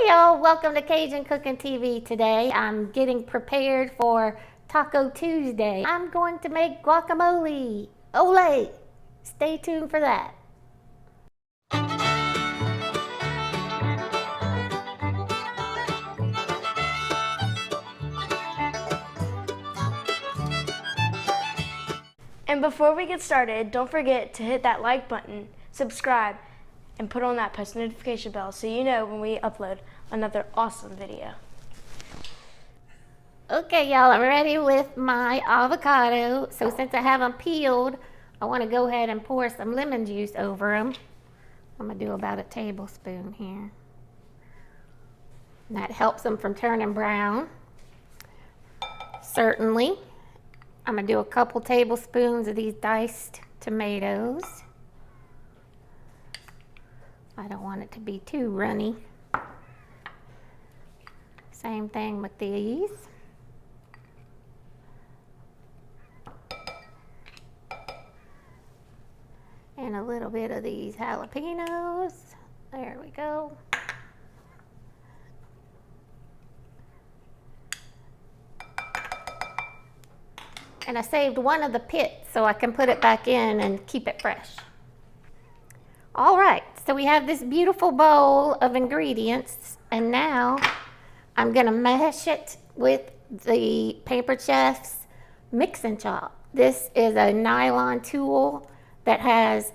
Hey y'all, welcome to Cajun Cooking TV. Today I'm getting prepared for Taco Tuesday. I'm going to make guacamole. Ole! Stay tuned for that. And before we get started, don't forget to hit that like button, subscribe, and put on that post notification bell so you know when we upload another awesome video. Okay y'all, I'm ready with my avocado. So since I have them peeled, I want to go ahead and pour some lemon juice over them. I'm going to do about a tablespoon here. And that helps them from turning brown. Certainly. I'm going to do a couple tablespoons of these diced tomatoes. I don't want it to be too runny. Same thing with these. And a little bit of these jalapenos. There we go. And I saved one of the pits so I can put it back in and keep it fresh. All right, so we have this beautiful bowl of ingredients, and now I'm gonna mash it with the Pampered Chef's Mix and Chop. This is a nylon tool that has,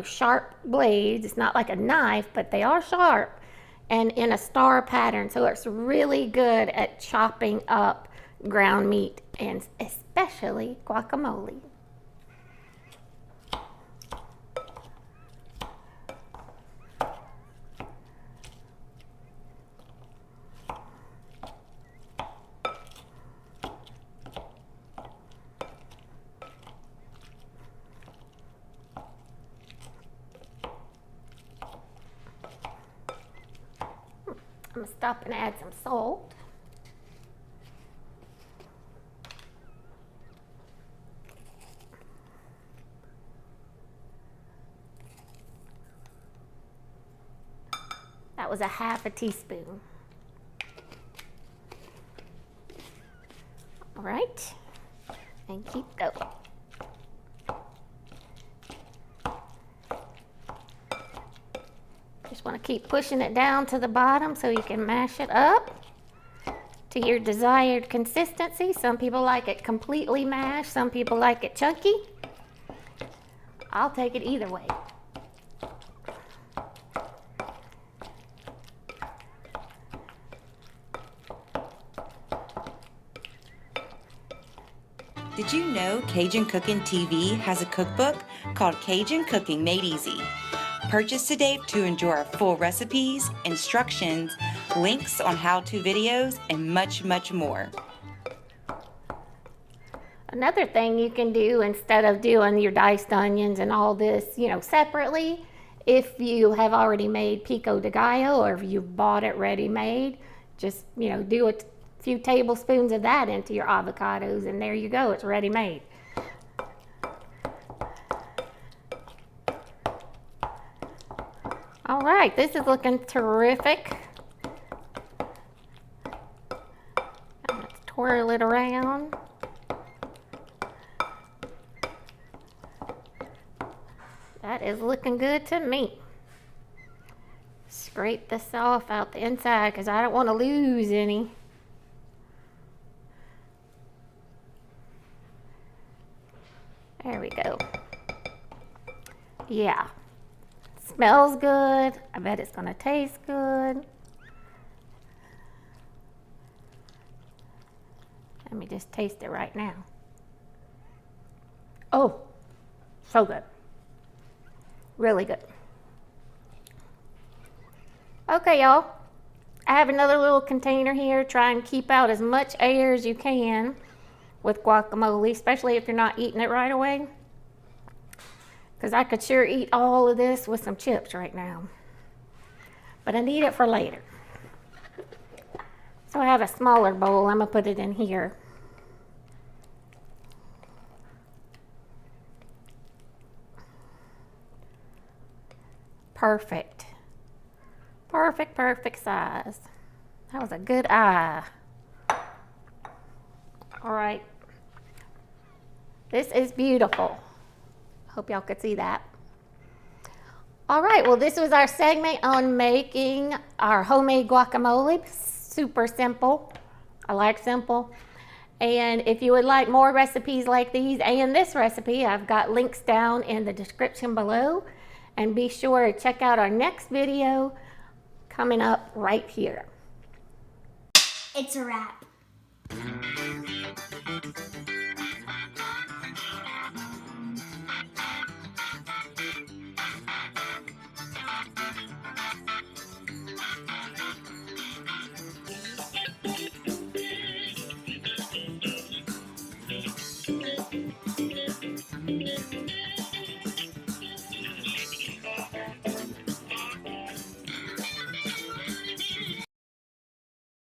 sharp blades. It's not like a knife, but they are sharp and in a star pattern. So it's really good at chopping up ground meat and especially guacamole. I'm gonna stop and add some salt. That was a half a teaspoon. All right, and keep going. Just want to keep pushing it down to the bottom so you can mash it up to your desired consistency. Some people like it completely mashed, some people like it chunky. I'll take it either way. Did you know Cajun Cooking TV has a cookbook called Cajun Cooking Made Easy? Purchase today to enjoy our full recipes, instructions, links on how-to videos, and much, much more. Another thing you can do instead of doing your diced onions and all this, separately, if you have already made pico de gallo or if you've bought it ready-made, just, do a few tablespoons of that into your avocados and there you go, it's ready-made. All right, this is looking terrific. Let's twirl it around. That is looking good to me. Scrape this off out the inside because I don't want to lose any. There we go. Yeah. Smells good. I bet it's gonna taste good. Let me just taste it right now. Oh, so good. Really good. Okay, y'all. I have another little container here. Try and keep out as much air as you can with guacamole, especially if you're not eating it right away. Because I could sure eat all of this with some chips right now. But I need it for later. So I have a smaller bowl. I'm going to put it in here. Perfect. perfect, perfect size. That was a good eye. All right. This is beautiful. Hope y'all could see that. All right, well, this was our segment on making our homemade guacamole. Super simple. I like simple. And if you would like more recipes like these and this recipe, I've got links down in the description below. And be sure to check out our next video coming up right here. It's a wrap.